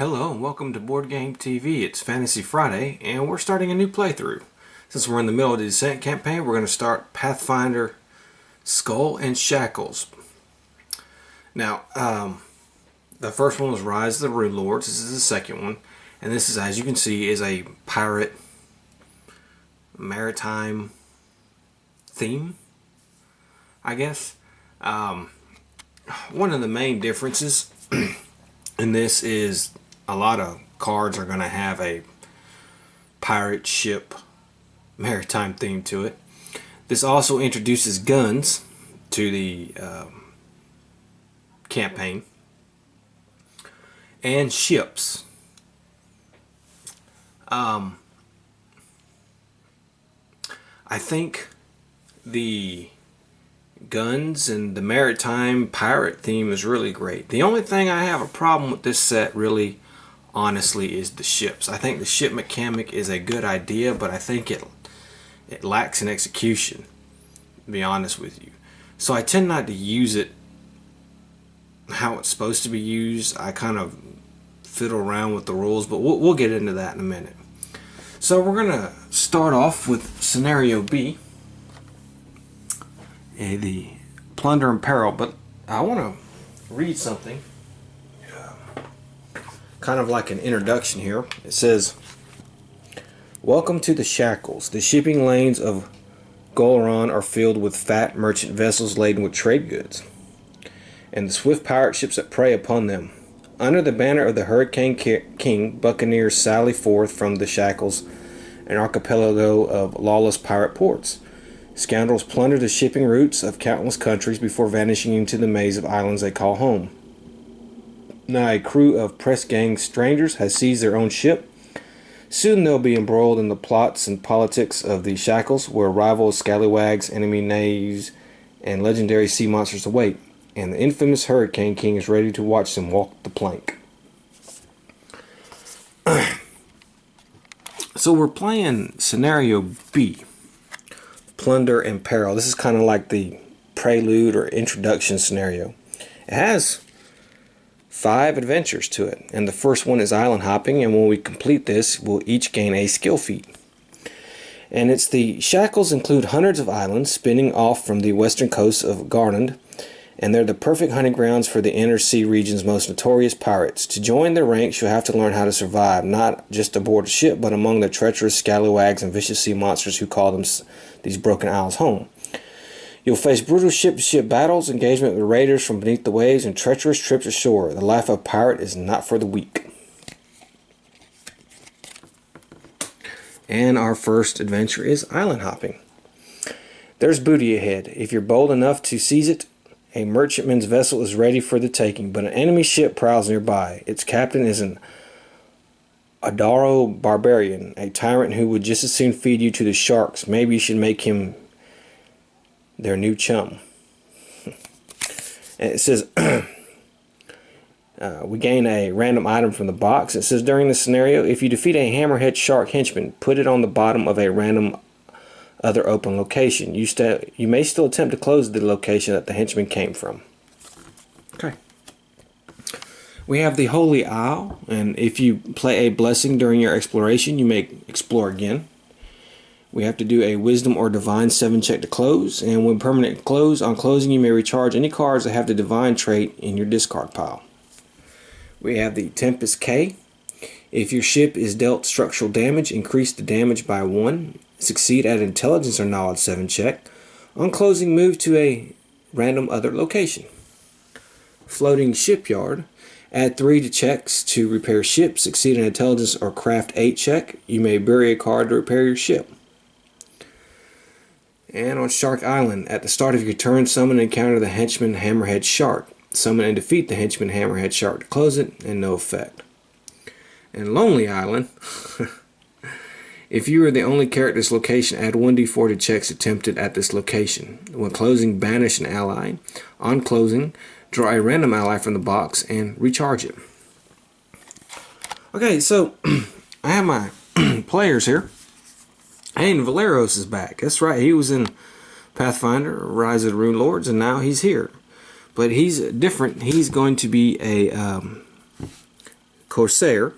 Hello and welcome to Boardgame TV. It's Fantasy Friday and we're starting a new playthrough. Since we're in the middle of the Descent campaign, we're going to start Pathfinder Skull and Shackles. Now, the first one was Rise of the Rune Lords. This is the second one. And this is, as you can see, is a pirate maritime theme, I guess. One of the main differences in this is a lot of cards are going to have a pirate ship maritime theme to it. This also introduces guns to the campaign and ships. I think the guns and the maritime pirate theme is really great. The only thing I have a problem with this set, really honestly, is the ships. I think the ship mechanic is a good idea, but I think it lacks in execution, to be honest with you. So I tend not to use it how it's supposed to be used. I kind of fiddle around with the rules, but we'll get into that in a minute. So we're gonna start off with scenario B, the plunder and peril, but I want to read something kind of like an introduction here. It says, "Welcome to the Shackles. The shipping lanes of Goloran are filled with fat merchant vessels laden with trade goods, and the swift pirate ships that prey upon them. Under the banner of the Hurricane King, buccaneers sally forth from the Shackles, an archipelago of lawless pirate ports. Scoundrels plunder the shipping routes of countless countries before vanishing into the maze of islands they call home. Now a crew of press-gang strangers has seized their own ship. Soon they'll be embroiled in the plots and politics of the Shackles, where rival scallywags, enemy knaves, and legendary sea monsters await, and the infamous Hurricane King is ready to watch them walk the plank." So we're playing scenario B, Plunder and Peril. This is kind of like the prelude or introduction scenario. It has 5 adventures to it, and the first one is island hopping, and when we complete this, we'll each gain a skill feat. And it's the Shackles include hundreds of islands spinning off from the western coast of Garland, and they're the perfect hunting grounds for the inner sea region's most notorious pirates. To join their ranks, you'll have to learn how to survive, not just aboard a ship, but among the treacherous scallywags and vicious sea monsters who call them these broken isles home. You'll face brutal ship-to-ship battles, engagement with raiders from beneath the waves, and treacherous trips ashore. The life of a pirate is not for the weak. And our first adventure is island hopping. There's booty ahead. If you're bold enough to seize it, a merchantman's vessel is ready for the taking, but an enemy ship prowls nearby. Its captain is an Adaro barbarian, a tyrant who would just as soon feed you to the sharks. Maybe you should make him their new chum. And it says, we gain a random item from the box. It says, during the scenario, if you defeat a hammerhead shark henchman, put it on the bottom of a random other open location. You may still attempt to close the location that the henchman came from. Okay. We have the Holy Isle, and if you play a blessing during your exploration, you may explore again. We have to do a Wisdom or Divine 7 check to close, and when permanent on closing, you may recharge any cards that have the Divine trait in your discard pile. We have the Tempest K. If your ship is dealt structural damage, increase the damage by 1. Succeed at Intelligence or Knowledge 7 check. On closing, move to a random other location. Floating Shipyard. Add 3 to checks to repair ship. Succeed in Intelligence or Craft 8 check. You may bury a card to repair your ship. And on Shark Island, at the start of your turn, summon and encounter the henchman Hammerhead Shark. Summon and defeat the henchman Hammerhead Shark to close it, and no effect. And Lonely Island, if you are the only character at this location, add 1d4 to checks attempted at this location. When closing, banish an ally. On closing, draw a random ally from the box and recharge it. Okay, so I have my players here. And Valeros is back. That's right, he was in Pathfinder, Rise of the Rune Lords, and now he's here. But he's different. He's going to be a Corsair,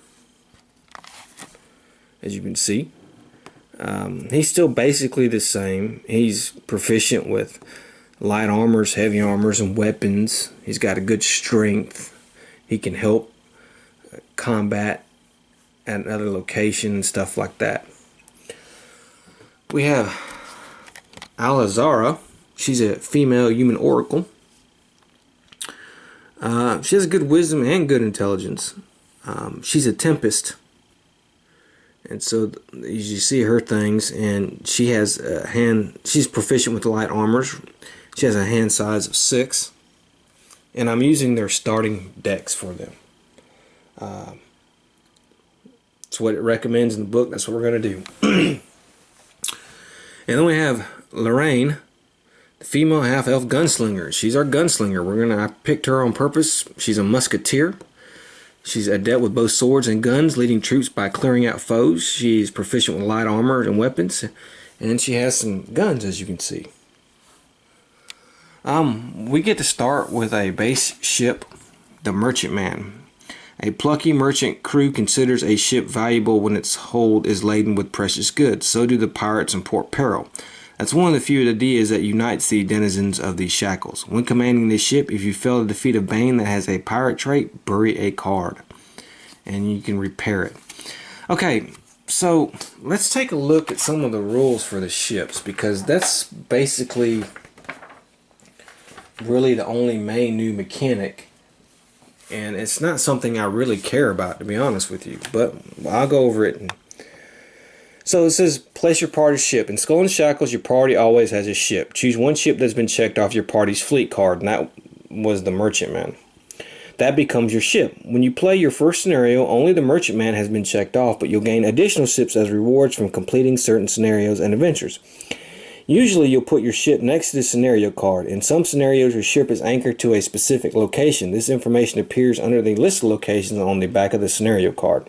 as you can see. He's still basically the same. He's proficient with light armors, heavy armors, and weapons. He's got a good strength. He can help combat at another location and stuff like that. We have Alazara. She's a female human oracle. She has good wisdom and good intelligence. She's a tempest, and so you see her things, and she has a hand. She's proficient with the light armors. She has a hand size of 6, and I'm using their starting decks for them. It's what it recommends in the book. That's what we're going to do. And then we have Lorraine, the female half-elf gunslinger. She's our gunslinger. I picked her on purpose. She's a musketeer. She's adept with both swords and guns, leading troops by clearing out foes. She's proficient with light armor and weapons, and she has some guns, as you can see. We get to start with a base ship, the Merchantman. A plucky merchant crew considers a ship valuable when its hold is laden with precious goods. So do the pirates in Port Peril. That's one of the few ideas that unites the denizens of these shackles. When commanding this ship, if you fail to defeat a Bane that has a pirate trait, bury a card, and you can repair it. Okay, so let's take a look at some of the rules for the ships, because that's basically really the only main new mechanic, and it's not something I really care about, to be honest with you, but I'll go over it. So it says, place your party's ship. In Skull and Shackles, your party always has a ship. Choose one ship that's been checked off your party's fleet card, and that was the Merchantman. That becomes your ship. When you play your first scenario, only the Merchantman has been checked off, but you'll gain additional ships as rewards from completing certain scenarios and adventures. Usually, you'll put your ship next to the scenario card. In some scenarios, your ship is anchored to a specific location. This information appears under the list of locations on the back of the scenario card.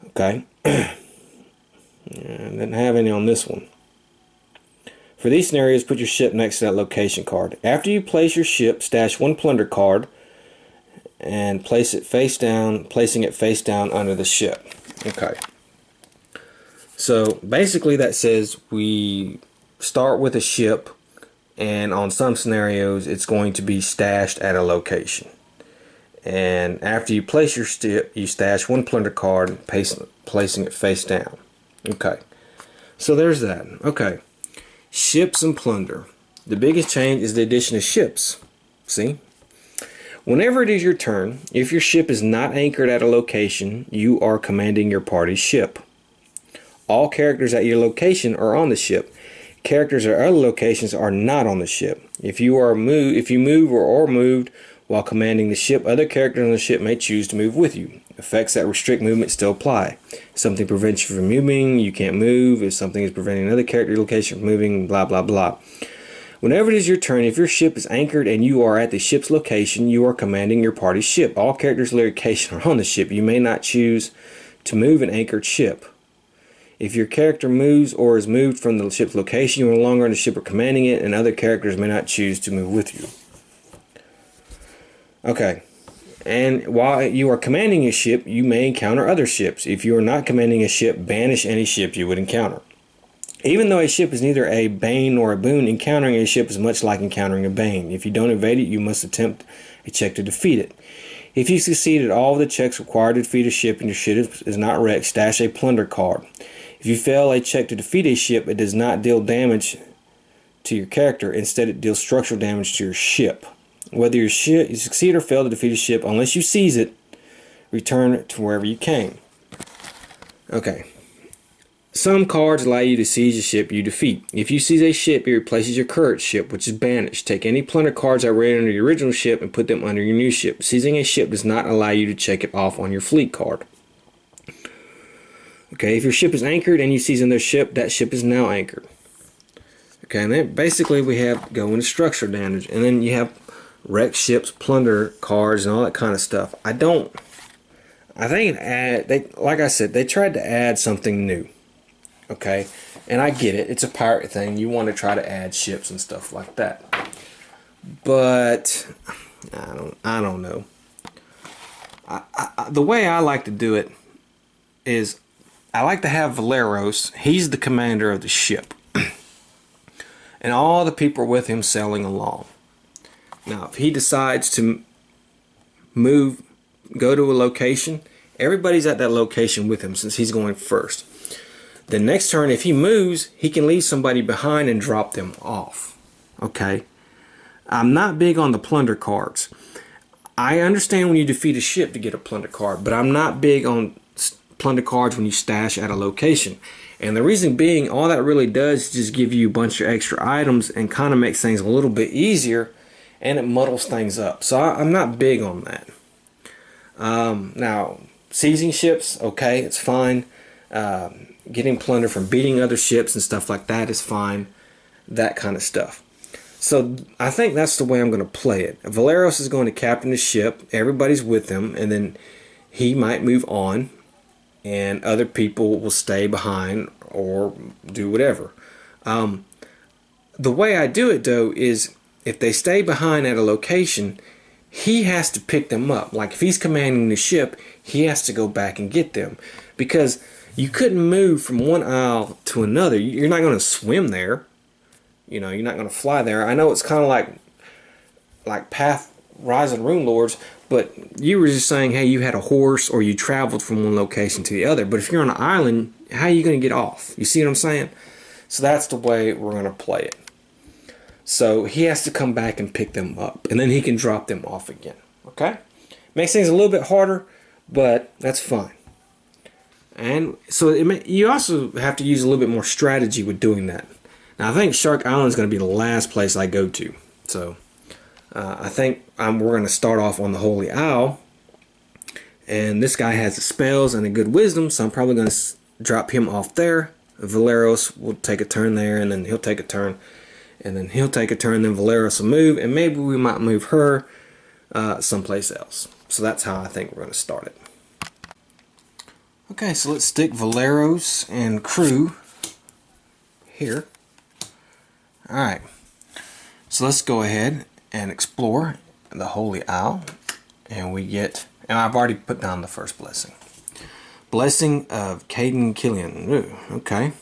Okay. I didn't have any on this one. For these scenarios, put your ship next to that location card. After you place your ship, stash one plunder card and place it face down, placing it face down under the ship. Okay. So basically that says we start with a ship, and on some scenarios it's going to be stashed at a location. And after you place your ship, you stash one plunder card, placing it face down. Okay, so there's that. Okay, ships and plunder. The biggest change is the addition of ships. See? Whenever it is your turn, if your ship is not anchored at a location, you are commanding your party's ship. All characters at your location are on the ship. Characters at other locations are not on the ship. If you move or are moved while commanding the ship, other characters on the ship may choose to move with you. Effects that restrict movement still apply. If something prevents you from moving, you can't move. If something is preventing another character location from moving, blah blah blah. Whenever it is your turn, if your ship is anchored and you are at the ship's location, you are commanding your party's ship. All characters' location are on the ship. You may not choose to move an anchored ship. If your character moves or is moved from the ship's location, you are no longer on the ship or commanding it, and other characters may not choose to move with you. Okay. And while you are commanding a ship, you may encounter other ships. If you are not commanding a ship, banish any ship you would encounter. Even though a ship is neither a bane nor a boon, encountering a ship is much like encountering a bane. If you don't evade it, you must attempt a check to defeat it. If you succeed at all of the checks required to defeat a ship and your ship is not wrecked, stash a plunder card. If you fail a check to defeat a ship, it does not deal damage to your character. Instead, it deals structural damage to your ship. Whether you succeed or fail to defeat a ship, unless you seize it, return to wherever you came. Okay. Some cards allow you to seize a ship you defeat. If you seize a ship, it replaces your current ship, which is banished. Take any plunder cards that ran under your original ship and put them under your new ship. Seizing a ship does not allow you to check it off on your fleet card. Okay, if your ship is anchored and you seize another ship, that ship is now anchored. Okay, and then basically we have go into structural damage, and then you have wrecked ships, plunder cards, and all that kind of stuff. I think like I said, they tried to add something new. Okay, and I get it. It's a pirate thing. You want to try to add ships and stuff like that. But I don't know. The way I like to do it is I like to have Valeros. He's the commander of the ship. And all the people are with him sailing along. Now, if he decides to move, go to a location, everybody's at that location with him since he's going first. The next turn, if he moves, he can leave somebody behind and drop them off. Okay? I'm not big on the plunder cards. I understand when you defeat a ship to get a plunder card, but I'm not big on plunder cards when you stash at a location. And the reason being, all that really does is just give you a bunch of extra items and kind of makes things a little bit easier, and it muddles things up. So I'm not big on that. Now, seizing ships, okay, it's fine. Getting plunder from beating other ships and stuff like that is fine. That kind of stuff. So I think that's the way I'm going to play it. Valeros is going to captain the ship. Everybody's with him, and then he might move on, and other people will stay behind or do whatever. The way I do it, though, is if they stay behind at a location, he has to pick them up. Like if he's commanding the ship, he has to go back and get them, because you couldn't move from one isle to another. You're not going to swim there. You know, you're not going to fly there. I know it's kind of like Path, Rise and Rune Lords, but you were just saying, hey, you had a horse or you traveled from one location to the other. But if you're on an island, how are you going to get off? You see what I'm saying? So that's the way we're going to play it. So he has to come back and pick them up, and then he can drop them off again. Okay? Makes things a little bit harder, but that's fine. And so you also have to use a little bit more strategy with doing that. Now, I think Shark Island is going to be the last place I go to. So I think we're going to start off on the Holy Isle. And this guy has the spells and a good wisdom, so I'm probably going to drop him off there. Valeros will take a turn there, and then he'll take a turn. And then he'll take a turn, then Valeros will move, and maybe we might move her someplace else. So that's how I think we're going to start it. Okay, so let's stick Valeros and crew here. Alright, so let's go ahead and explore the Holy Isle. And we get, and I've already put down the first blessing. Blessing of Caden Killian. Ooh, okay.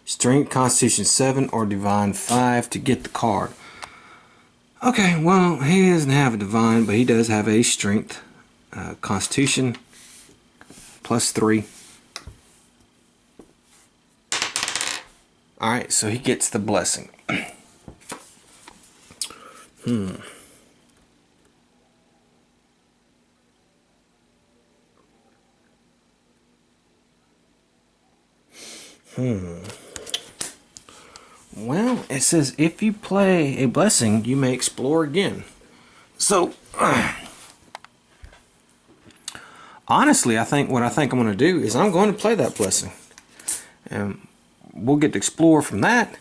Strength, Constitution 7 or Divine 5 to get the card. Okay, well, he doesn't have a Divine, but he does have a Strength. Constitution +3. Alright, so he gets the blessing. Well, it says if you play a blessing, you may explore again. So, honestly, I think what I'm going to do is I'm going to play that blessing. And we'll get to explore from that.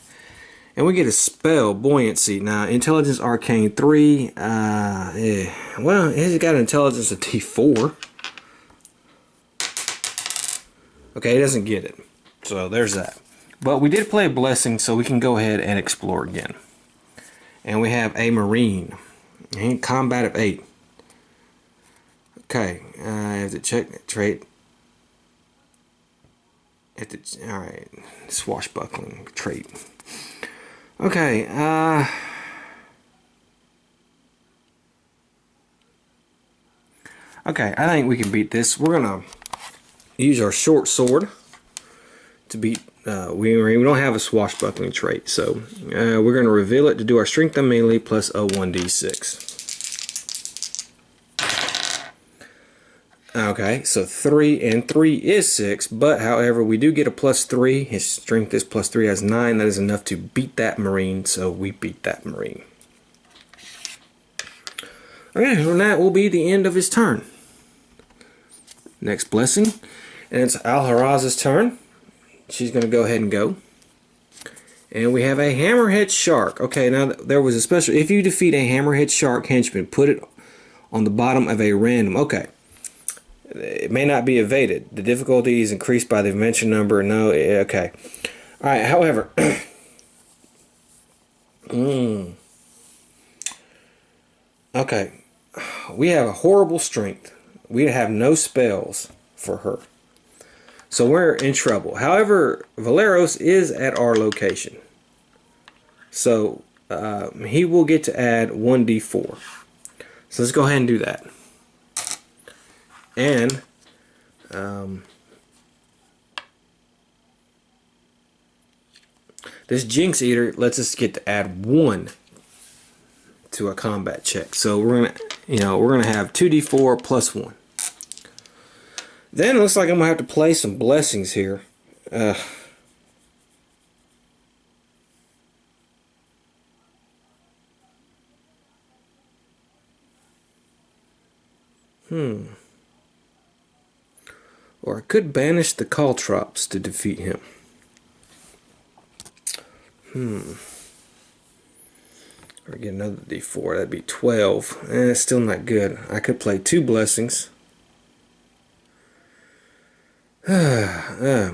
And we get a spell, Buoyancy. Now, Intelligence Arcane 3. Well, he's got an Intelligence of T4. Okay, he doesn't get it. So, there's that. But we did play a blessing, so we can go ahead and explore again. And we have a Marine. And combat of 8. Okay, I have to check that trait. Alright, swashbuckling trait. Okay, okay, I think we can beat this. We're gonna use our short sword to beat. We don't have a swashbuckling trait, so we're gonna reveal it to do our strength and melee plus a 1d6. Okay, so 3 and 3 is 6, but however, we do get a +3. His strength is +3, has 9. That is enough to beat that Marine, so we beat that Marine. Okay, well, that will be the end of his turn. Next blessing, and it's Alharaz's turn. She's going to go ahead and go. And we have a Hammerhead Shark. Okay, now there was a special. If you defeat a Hammerhead Shark henchman, put it on the bottom of a random. Okay. It may not be evaded. The difficulty is increased by the invention number. No, okay. Alright, however. Okay. We have a horrible strength. we have no spells for her. So we're in trouble. However, Valeros is at our location. So he will get to add 1d4. So let's go ahead and do that. And this Jinx Eater lets us get to add 1 to a combat check. So we're gonna have 2d4 plus 1. Then it looks like I'm gonna have to play some blessings here. Or I could banish the caltrops to defeat him. Or get another d4. That'd be 12. It's still not good. I could play 2 blessings. Yeah.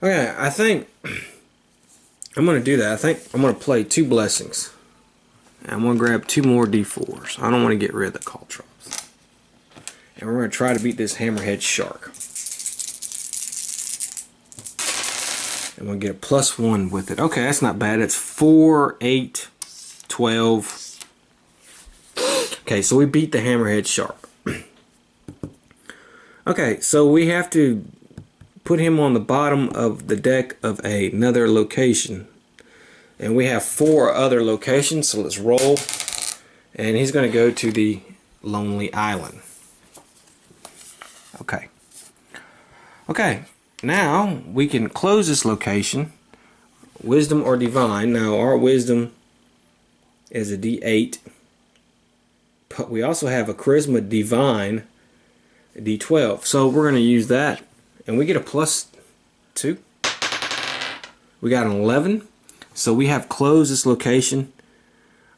Okay, I think I'm going to do that. I think I'm going to play 2 blessings. And I'm going to grab 2 more d4s. I don't want to get rid of the caltrops. And we're going to try to beat this hammerhead shark. And we'll get a plus 1 with it. Okay, that's not bad. It's 4, 8, 12. Okay, so we beat the hammerhead shark. Okay, so we have to put him on the bottom of the deck of another location. And we have 4 other locations, so let's roll. And he's going to go to the Lonely Island. Okay. Okay. Now we can close this location, wisdom or divine. Now our wisdom is a d8, but we also have a charisma divine, a d12. So we're going to use that, and we get a plus 2. We got an 11, so we have closed this location.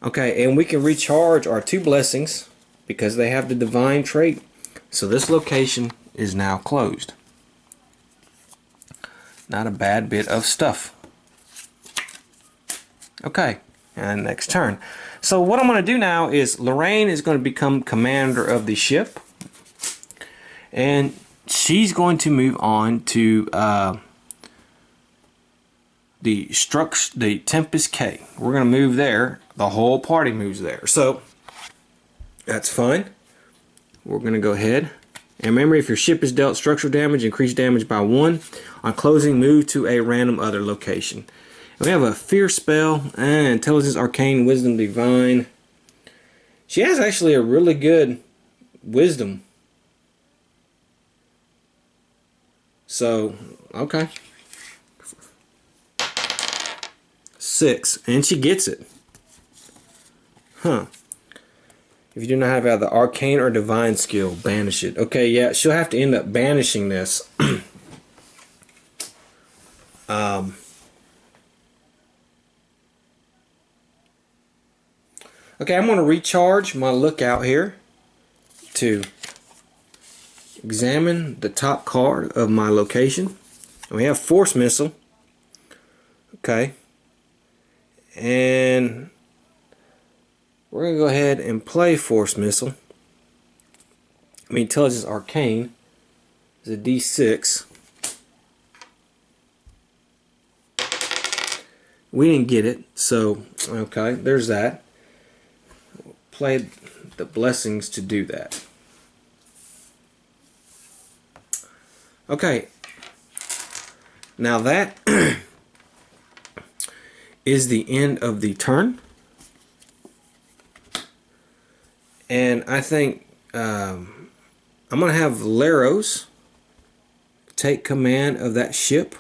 Okay, and we can recharge our 2 blessings because they have the divine trait. So this location is now closed. Not a bad bit of stuff. Okay, and next turn. So what I'm going to do now is Lorraine is going to become commander of the ship. And she's going to move on to the Tempest K. We're going to move there. The whole party moves there. So that's fine. We're going to go ahead. And remember, if your ship is dealt structural damage, increase damage by 1. On closing, move to a random other location. And we have a Fear spell and Intelligence, Arcane, Wisdom, Divine. She has actually a really good Wisdom. So, okay. 6. And she gets it. Huh. If you do not have the Arcane or Divine skill, banish it. Okay, yeah, she'll have to end up banishing this. Okay, I'm going to recharge my lookout here to examine the top card of my location. And we have Force Missile. Okay. And we're going to go ahead and play Force Missile. Intelligence Arcane is a D6. We didn't get it, so okay, there's that. Play the blessings to do that. Okay, now that is the end of the turn. And I think I'm going to have Laros take command of that ship.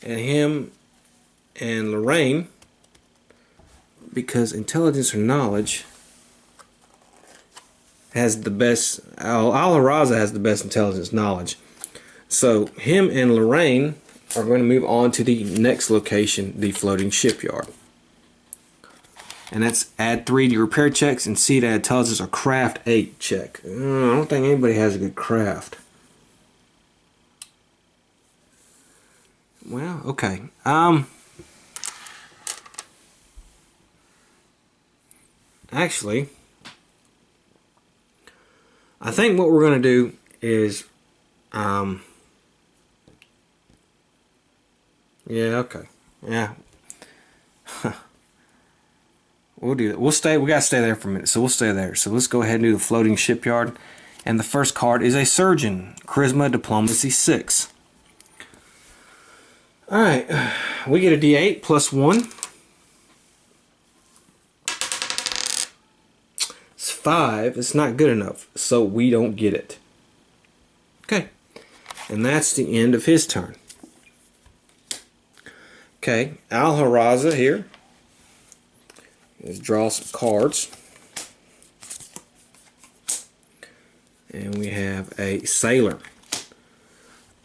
And him and Lorraine, because intelligence or knowledge has the best, Al-Haraza has the best intelligence knowledge. So him and Lorraine are going to move on to the next location, the floating shipyard. And that's add 3 to your repair checks and see to add intelligence or craft 8 check. I don't think anybody has a good craft. Okay. Actually, I think what we're going to do is, yeah, okay. Yeah. We'll do that. We gotta stay there for a minute, so we'll stay there. So let's go ahead and do the floating shipyard. And the first card is a surgeon. Charisma Diplomacy 6. Alright. We get a D8 plus 1. It's 5. It's not good enough, so we don't get it. Okay. And that's the end of his turn. Okay. Al-Haraza here. Let's draw some cards. And we have a sailor.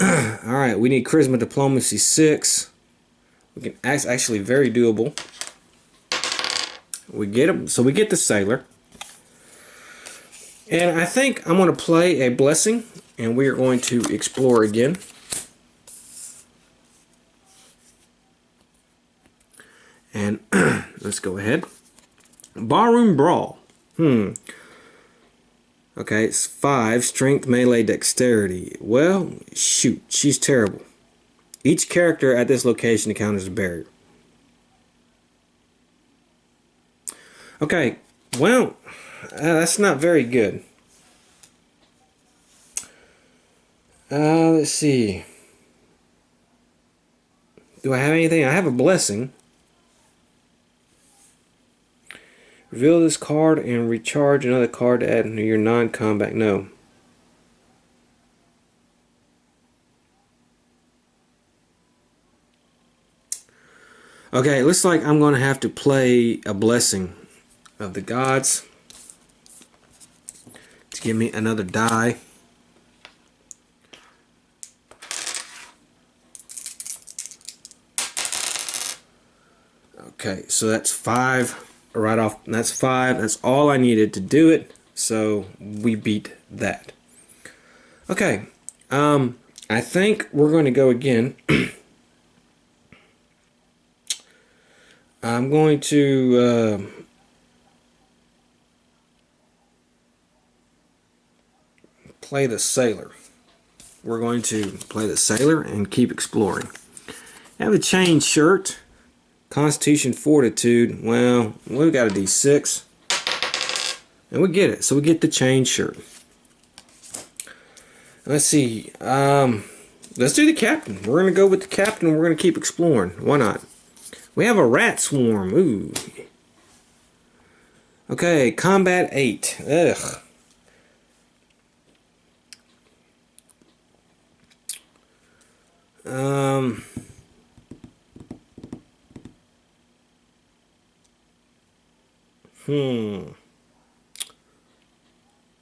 Alright, we need Charisma Diplomacy 6. We can actually very doable. We get him, so we get the sailor. And I think I'm going to play a blessing, and we are going to explore again. And let's go ahead. Barroom Brawl. Okay, it's 5. Strength, melee, dexterity. Well, shoot, she's terrible. Each character at this location encounters a barrier. Okay, well, that's not very good. Let's see. Do I have anything? I have a blessing. Reveal this card and recharge another card to add to your non-combat. No. Okay, it looks like I'm going to have to play a blessing of the gods to give me another die. Okay, so that's 5. Right off, that's 5. That's all I needed to do it, so we beat that. Okay, I think we're going to go again. I'm going to play the sailor. We're going to play the sailor and keep exploring. I have a chain shirt. Constitution, Fortitude. Well, we've got a D6. And we get it. So we get the chain shirt. Let's see. Let's do the captain. We're going to go with the captain and we're going to keep exploring. Why not? We have a rat swarm. Ooh. Okay, combat 8. Ugh.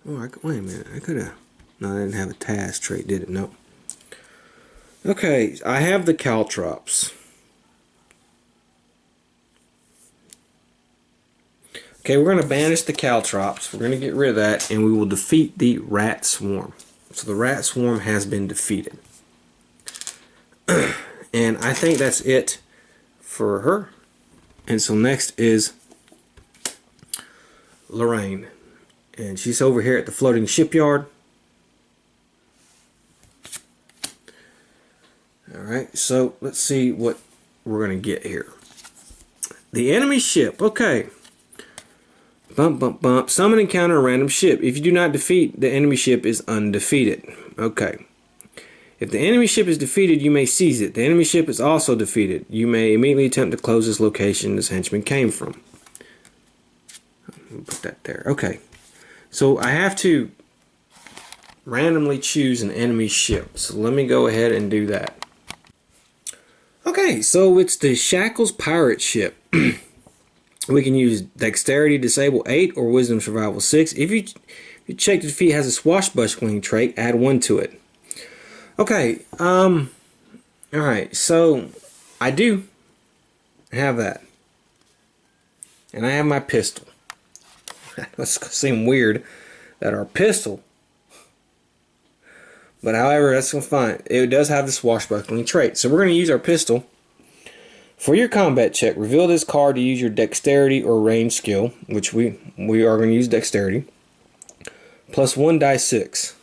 Oh, wait a minute. I could have. No, I didn't have a task trait, did it? Nope. Okay, I have the caltrops. Okay, we're going to banish the caltrops. We're going to get rid of that, and we will defeat the rat swarm. So the rat swarm has been defeated. And I think that's it for her. And so next is Lorraine. And she's over here at the floating shipyard. Alright, so let's see what we're going to get here. The enemy ship. Okay. Bump, bump, bump. Summon and encounter a random ship. If you do not defeat, the enemy ship is undefeated. Okay. If the enemy ship is defeated, you may seize it. The enemy ship is also defeated. You may immediately attempt to close this location this henchman came from. Put that there. Okay. So I have to randomly choose an enemy ship. So let me go ahead and do that. Okay, so it's the Shackles pirate ship. We can use Dexterity Disable 8 or Wisdom Survival 6. If you check the defeat has a swashbuckling trait, add 1 to it. Okay, alright, so I do have that. And I have my pistol. It's going to seem weird that our pistol But however, that's fine. It does have the swashbuckling trait. So we're going to use our pistol. For your combat check, reveal this card to use your dexterity or range skill, which we are going to use dexterity, plus 1 die 6.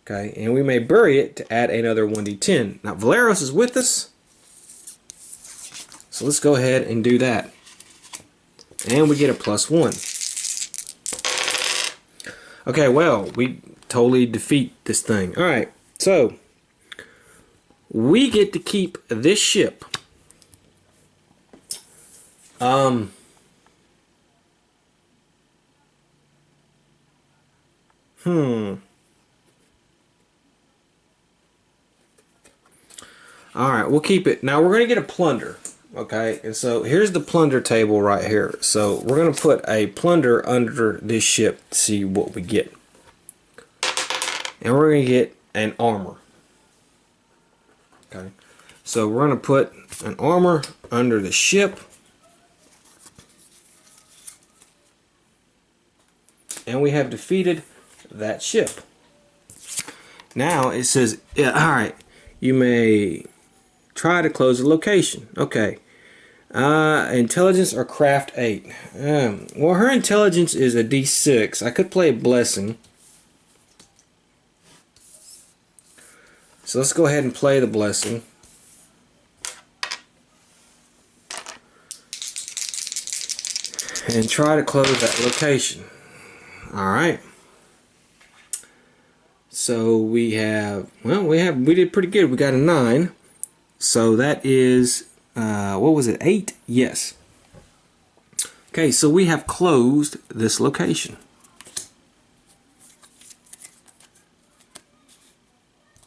Okay, and we may bury it to add another 1d10. Now, Valeros is with us, so let's go ahead and do that. And we get a plus 1. Okay, well, we totally defeat this thing. Alright, so we get to keep this ship. Alright, we'll keep it. Now we're going to get a plunder. Okay, and so here's the plunder table right here. So we're going to put a plunder under this ship to see what we get. And we're going to get an armor. Okay, so we're going to put an armor under the ship. And we have defeated that ship. Now it says, yeah, alright, you may try to close the location. Okay. Intelligence or craft 8. Well, her intelligence is a D6. I could play a blessing. So let's go ahead and play the blessing. And try to close that location. Alright. So we have, well, we did pretty good. We got a 9. So that is, what was it, 8? Yes. Okay, so we have closed this location.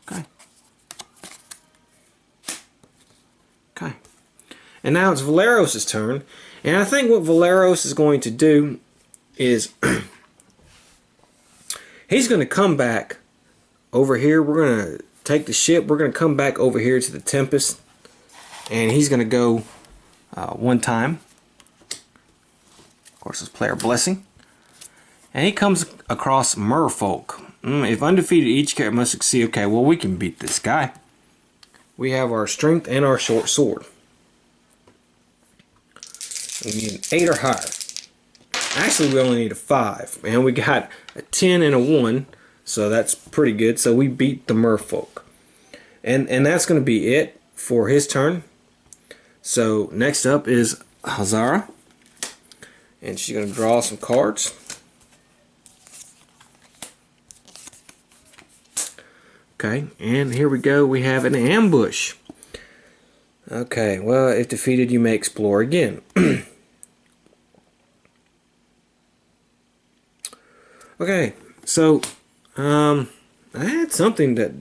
Okay. Okay. And now it's Valeros' turn. And I think what Valeros is going to do is he's going to come back over here. We're going to take the ship. We're going to come back over here to the Tempest. And he's going to go one time. Of course, let's play our blessing. And he comes across Merfolk. If undefeated, each character must succeed. Okay, well, we can beat this guy. We have our strength and our short sword. We need an 8 or higher. Actually, we only need a 5. And we got a 10 and a 1. So that's pretty good. So we beat the Merfolk. And that's going to be it for his turn. So next up is Hazara. And she's going to draw some cards. Okay, and here we go. We have an ambush. Okay, well, if defeated, you may explore again. Okay, so I had something that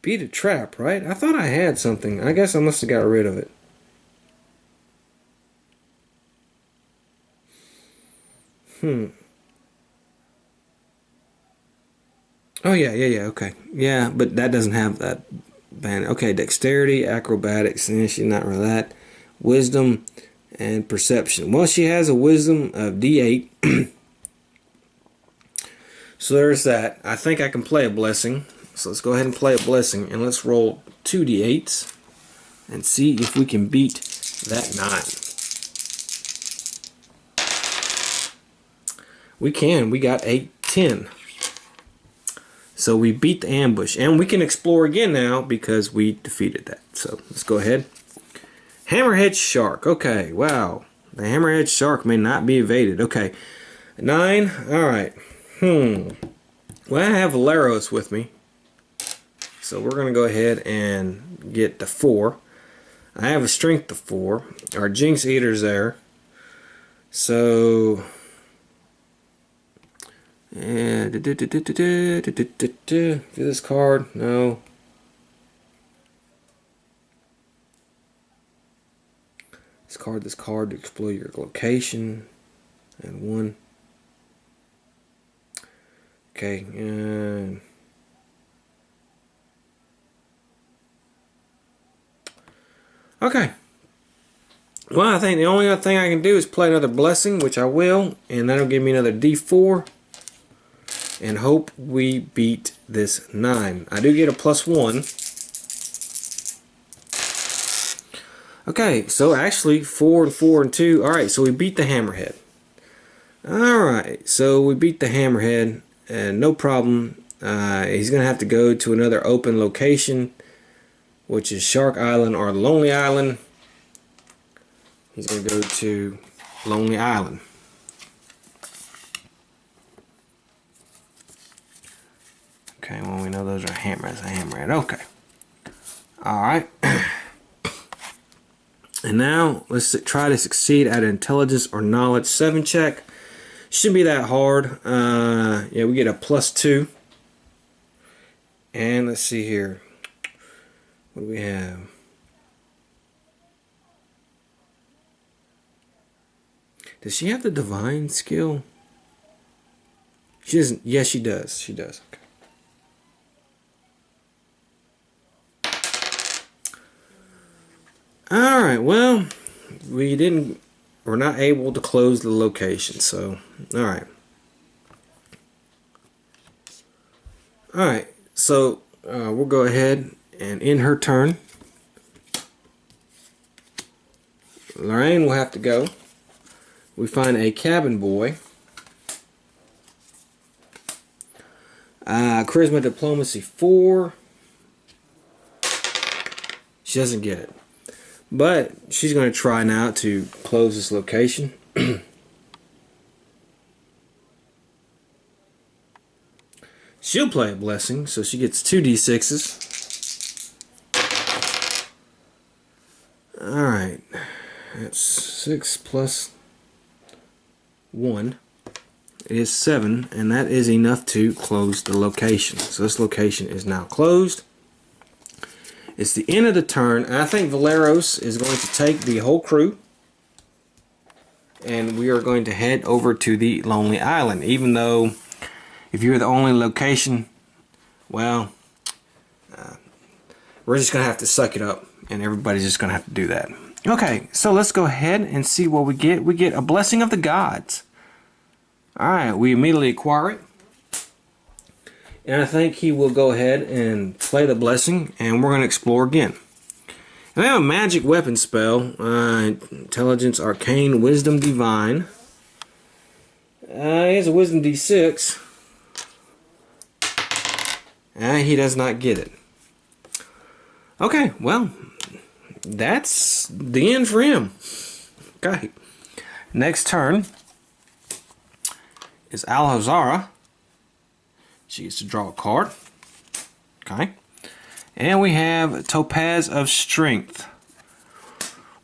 beat a trap, right? I thought I had something. I guess I must have got rid of it. Oh, yeah, okay. Yeah, but that doesn't have that band. Okay, dexterity, acrobatics, and she's not really that. Wisdom and perception. Well, she has a wisdom of D8. So there's that. I think I can play a blessing. So let's go ahead and play a blessing. And let's roll 2 D8s. And see if we can beat that 9. We can. We got a 10. So we beat the ambush. And we can explore again now because we defeated that. So let's go ahead. Hammerhead Shark. Okay, wow. The Hammerhead Shark may not be evaded. Okay. 9. Alright. Well, I have Valeros with me. So we're going to go ahead and get the 4. I have a strength of 4. Our Jinx Eater's there. So... And do this card, no. This card to explore your location. And 1. Okay, and okay. Well, I think the only other thing I can do is play another blessing, which I will, and that'll give me another D4. and hope we beat this 9. I do get a +1. Okay, so actually 4 and 4 and 2. Alright, so we beat the hammerhead. Alright, so we beat the hammerhead, and no problem. He's going to have to go to another open location, which is Shark Island or Lonely Island. He's going to go to Lonely Island. Okay, well, we know those are hammers. A hammerhead. Okay. Alright. And now let's try to succeed at intelligence or knowledge 7 check. Shouldn't be that hard. Yeah, we get a +2. And let's see here. What do we have? Does she have the divine skill? She doesn't. Yes, she does. She does. Okay. Alright, well, we're not able to close the location, so, alright. Alright, so, we'll go ahead and end her turn. Lorraine will have to go. We find a cabin boy. Charisma Diplomacy 4. She doesn't get it. But she's going to try now to close this location. She'll play a blessing, so she gets 2d6s. Alright. That's 6 plus 1 is 7, and that is enough to close the location. So this location is now closed. It's the end of the turn, and I think Valeros is going to take the whole crew, and we are going to head over to the Lonely Island. Even though, if you're the only location, well, we're just going to have to suck it up, and everybody's just going to have to do that. Okay, so let's go ahead and see what we get. We get a Blessing of the Gods. Alright, we immediately acquire it. And I think he will go ahead and play the blessing, and we're going to explore again. And I have a magic weapon spell, Intelligence, Arcane, Wisdom, Divine. He has a Wisdom D6. And he does not get it. Okay, well, that's the end for him. Okay. Next turn is Alhazara. She gets to draw a card. Okay. And we have Topaz of Strength.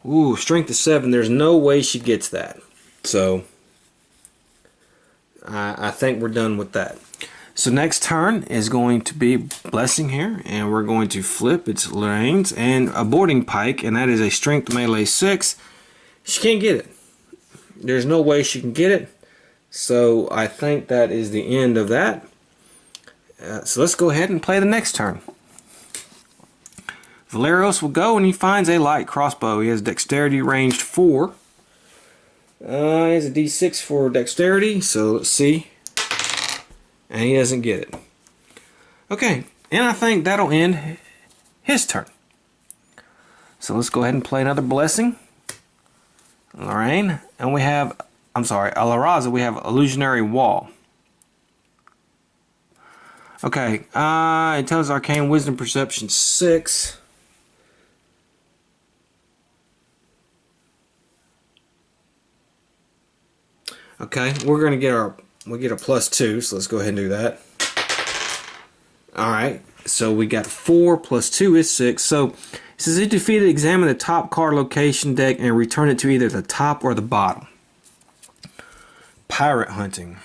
Ooh, Strength is 7. There's no way she gets that. So, I think we're done with that. So next turn is going to be Blessing here. And we're going to flip. It's Lorraine's. And a Boarding Pike. And that is a Strength Melee 6. She can't get it. There's no way she can get it. So, I think that is the end of that. So let's go ahead and play the next turn. Valeros will go and he finds a light crossbow. He has dexterity ranged 4. He has a d6 for dexterity, so let's see. And he doesn't get it. Okay, and I think that'll end his turn. So let's go ahead and play another blessing. Lorraine, and we have, Alaraza, we have Illusionary Wall. Okay, it tells Arcane Wisdom Perception 6. Okay, we're gonna get a +2, so let's go ahead and do that. Alright, so we got 4 plus 2 is 6. So it says if defeated, examine the top card location deck and return it to either the top or the bottom. Pirate hunting.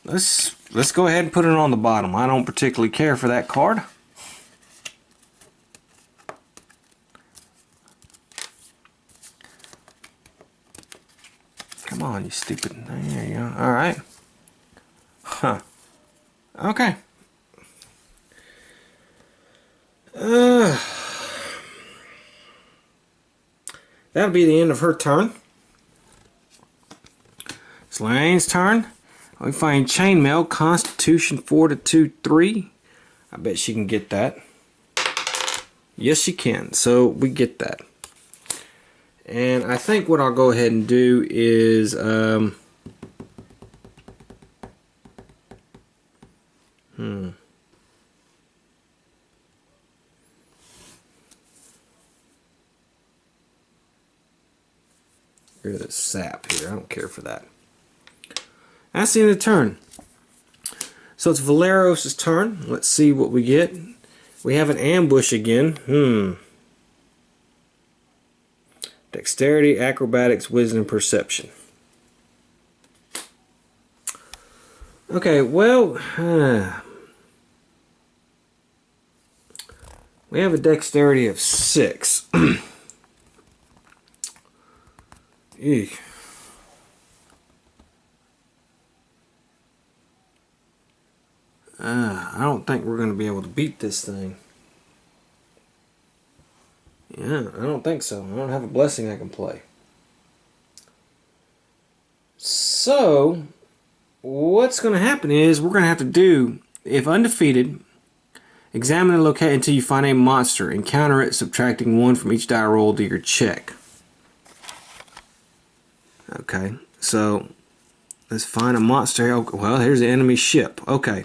Let's go ahead and put it on the bottom. I don't particularly care for that card. Come on, you stupid. There you go. Alright. Huh. Okay. That'll be the end of her turn. It's Lorraine's turn. We find chainmail, Constitution 4-2-3. I bet she can get that. Yes, she can. So we get that. And I think what I'll go ahead and do is Rid of the sap here. I don't care for that. That's the end of the turn. So it's Valeros' turn. Let's see what we get. We have an ambush again. Dexterity, acrobatics, wisdom, perception. Okay, well, we have a dexterity of 6. Eek. I don't think we're going to be able to beat this thing. Yeah, I don't think so. I don't have a blessing I can play. So, what's going to happen is we're going to have to do, if undefeated, examine the location until you find a monster. Encounter it, subtracting 1 from each die roll to your check. Okay, so let's find a monster. Okay, well, here's the enemy ship. Okay.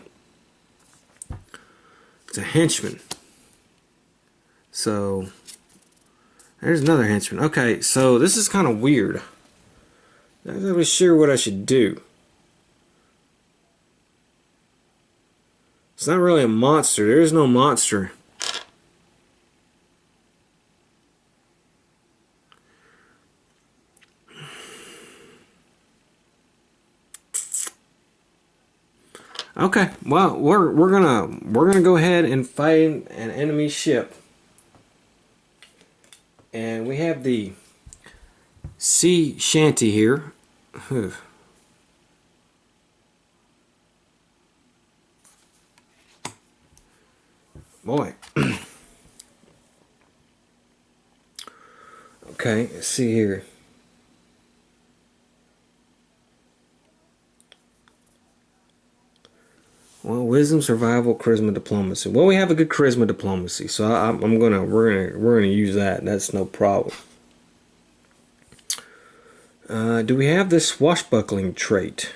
It's a henchman. So, there's another henchman. Okay, so this is kind of weird. I'm not really sure what I should do. It's not really a monster. There is no monster. Okay, well, we're gonna go ahead and fight an enemy ship, and we have the sea shanty here. Boy. Okay, let's see here. Well, wisdom, survival, charisma, diplomacy. Well, we have a good charisma, diplomacy, so we're gonna use that. That's no problem. Do we have this swashbuckling trait?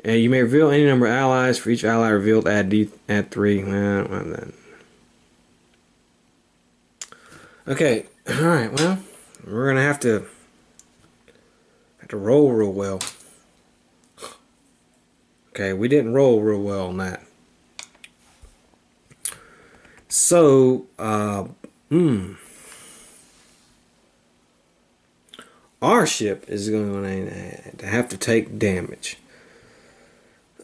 You may reveal any number of allies. For each ally revealed, add 3. I don't have that. Okay, all right. Well, we're gonna have to roll real well. Okay, we didn't roll real well on that. So, our ship is going to have to take damage.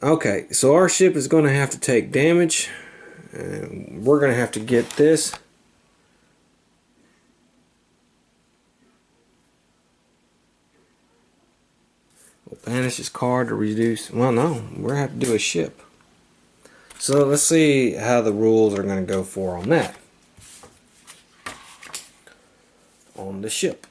Okay, so our ship is going to have to take damage. We're going to have to get this. We'll banish this card to reduce. Well, no, we're going to have to do a ship. So let's see how the rules are going to go for on that. On the ship.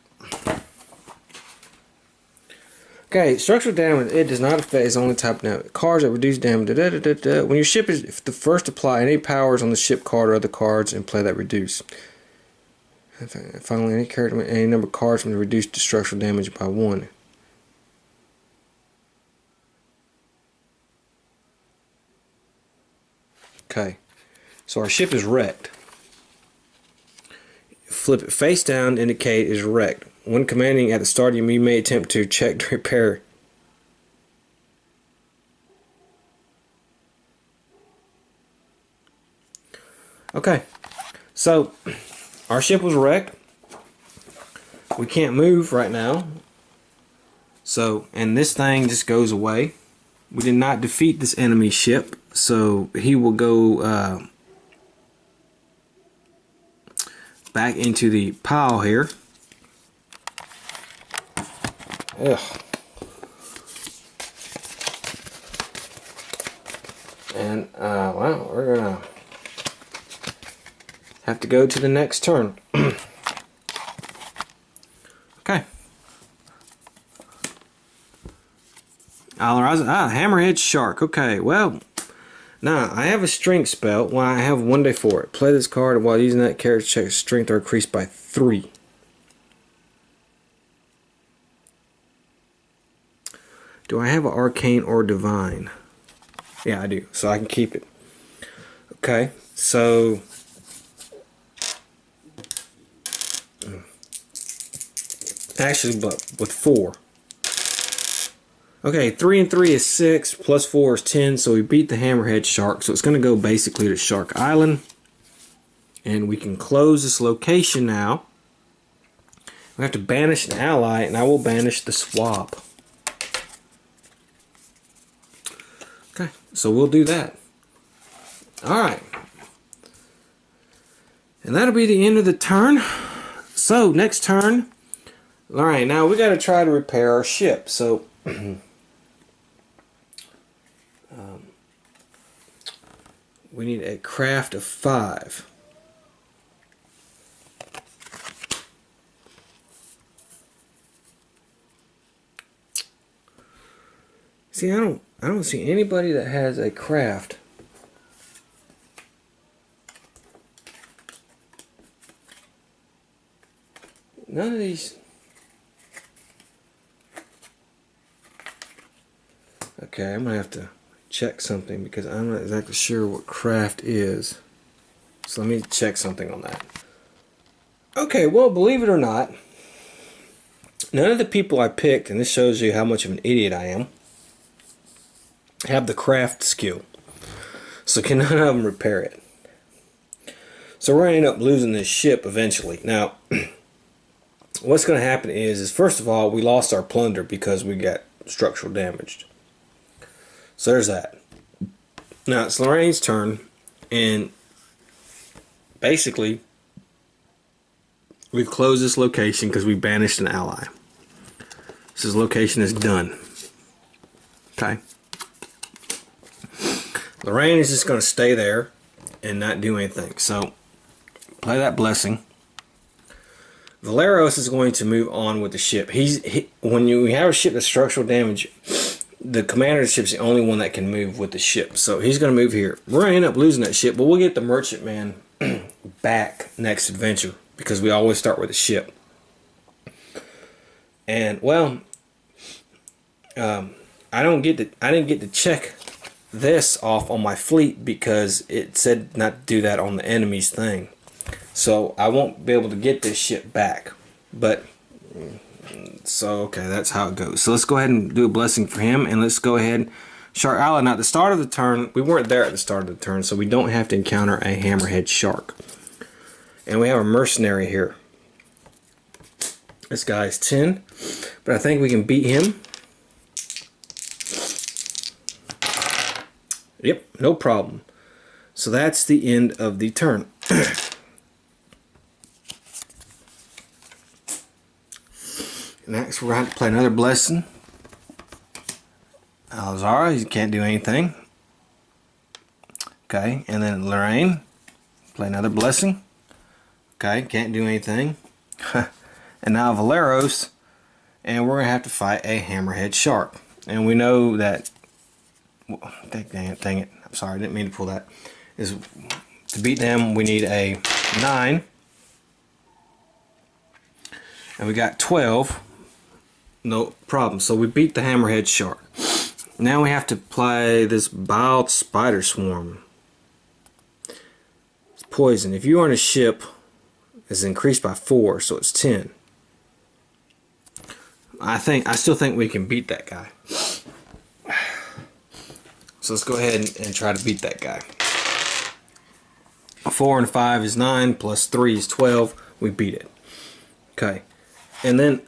Okay, structural damage, it does not affect its only type of damage. Cards that reduce damage. When your ship is the first, apply any powers on the ship card or other cards and play that reduce. Finally, any character, any number of cards from the reduce structural damage by 1. Okay, so our ship is wrecked. Flip it face down to indicate it is wrecked. When commanding at the start, you may attempt to check to repair. Okay, so our ship was wrecked. We can't move right now. So, and this thing just goes away. We did not defeat this enemy ship, so he will go back into the pile here. Ugh. And well, we're gonna have to go to the next turn. Okay. Hammerhead Shark. Okay, well, now I have a strength spell. Well, I have 1 day for it. Play this card, and while using that, character checks strength are increased by 3. Do I have an arcane or divine? Yeah, I do, so I can keep it. Okay, so actually, but with 4. Okay, 3 and 3 is 6, plus 4 is 10, so we beat the Hammerhead Shark. So it's going to go basically to Shark Island. And we can close this location now. We have to banish an ally, and I will banish the swab. Okay, so we'll do that. Alright. And that'll be the end of the turn. So, next turn. Alright, now we got to try to repair our ship. So, we need a craft of 5. See, I don't see anybody that has a craft. None of these. Okay, I'm gonna have to check something because I'm not exactly sure what craft is. So let me check something on that. Okay, well, believe it or not, none of the people I picked, and this shows you how much of an idiot I am, have the craft skill. So can none of them repair it. So we're going to end up losing this ship eventually. Now, what's going to happen is first of all, we lost our plunder because we got structural damaged. So there's that. Now it's Lorraine's turn, and basically we've closed this location because we banished an ally. So this location is done. Okay. Lorraine is just going to stay there and not do anything. So play that blessing. Valeros is going to move on with the ship. When you have a ship that's structural damage, the commander of the ship is the only one that can move with the ship. So he's going to move here. We're going to end up losing that ship, but we'll get the merchantman back next adventure because we always start with the ship. And well, I didn't get to check this off on my fleet because it said not to do that on the enemy's thing. So I won't be able to get this ship back. But so okay, that's how it goes. So let's go ahead and do a blessing for him, and let's go ahead. Shark Island. Now at the start of the turn, we weren't there at the start of the turn, so we don't have to encounter a hammerhead shark. And we have a mercenary here. This guy's 10, but I think we can beat him. Yep, no problem. So that's the end of the turn. Next, we're going to have to play another blessing. Alzara, he can't do anything. Okay, and then Lorraine, play another blessing. Okay, can't do anything. And now Valeros, and we're going to have to fight a hammerhead shark. And we know that, dang it, I'm sorry, I didn't mean to pull that. Is to beat them, we need a 9. And we got 12. No problem. So we beat the hammerhead shark. Now we have to play this biled spider swarm. It's poison. If you are on a ship, it's increased by 4, so it's 10. I still think we can beat that guy. So let's go ahead and try to beat that guy. 4 and 5 is 9, plus 3 is 12. We beat it. Okay. And then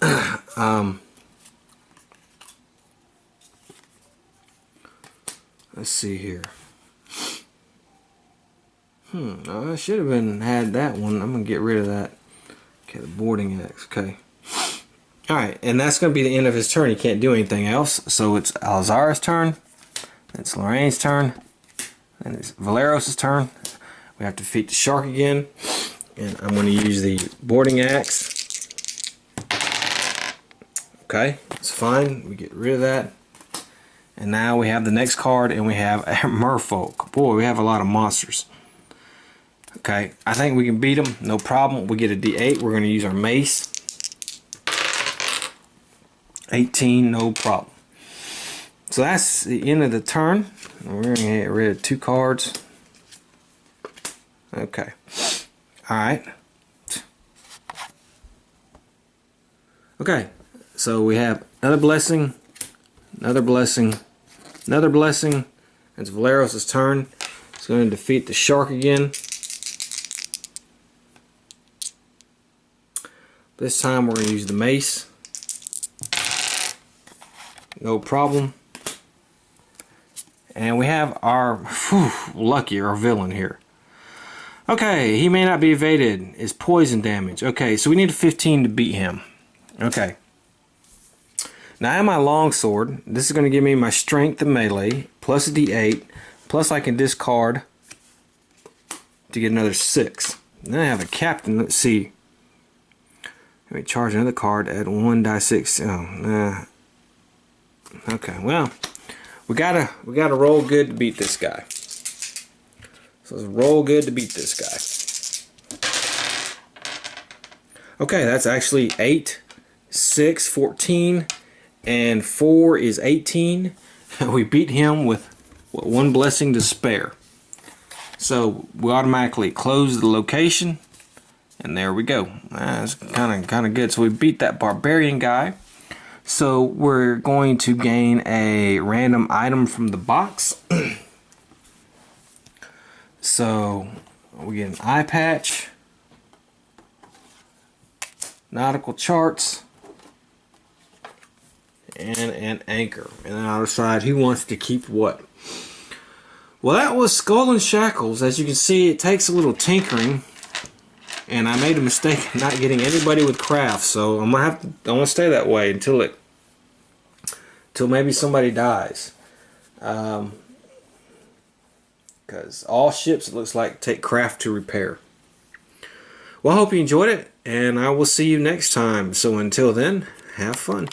let's see here. I should have had that one. I'm gonna get rid of that. Okay, the boarding axe. Okay. Alright, and that's gonna be the end of his turn. He can't do anything else. So it's Alzara's turn. It's Lorraine's turn. And it's Valeros' turn. We have to defeat the shark again. And I'm going to use the boarding axe. Okay, it's fine. We get rid of that. And now we have the next card, and we have a merfolk. Boy, we have a lot of monsters. Okay, I think we can beat them, no problem. We get a D8. We're going to use our mace. 18, no problem. So that's the end of the turn. We're going to get rid of 2 cards. Okay. Alright. Okay. So we have another blessing, another blessing, another blessing. It's Valeros' turn. He's going to defeat the shark again. This time we're going to use the mace. No problem. And we have our, lucky, our villain here. Okay, he may not be evaded. Is poison damage. Okay, so we need a 15 to beat him. Okay. Now I have my longsword. This is going to give me my strength and melee, plus a d8, plus I can discard to get another 6. Then I have a captain. Let's see. Let me charge another card at 1 die 6. Oh, nah. Okay, well, we gotta roll good to beat this guy. So let's roll good to beat this guy. Okay, that's actually 8, 6, 14, and 4 is 18. We beat him with 1 blessing to spare. So we automatically close the location, and there we go. That's kind of good. So we beat that barbarian guy. So we're going to gain a random item from the box. So we get an eye patch, nautical charts, and an anchor. And then I'll decide who wants to keep what. Well, that was Skull and Shackles. As you can see, it takes a little tinkering. And I made a mistake not getting anybody with craft, so I'm gonna stay that way until maybe somebody dies. Because all ships, it looks like, take craft to repair. Well, I hope you enjoyed it, and I will see you next time. So until then, have fun.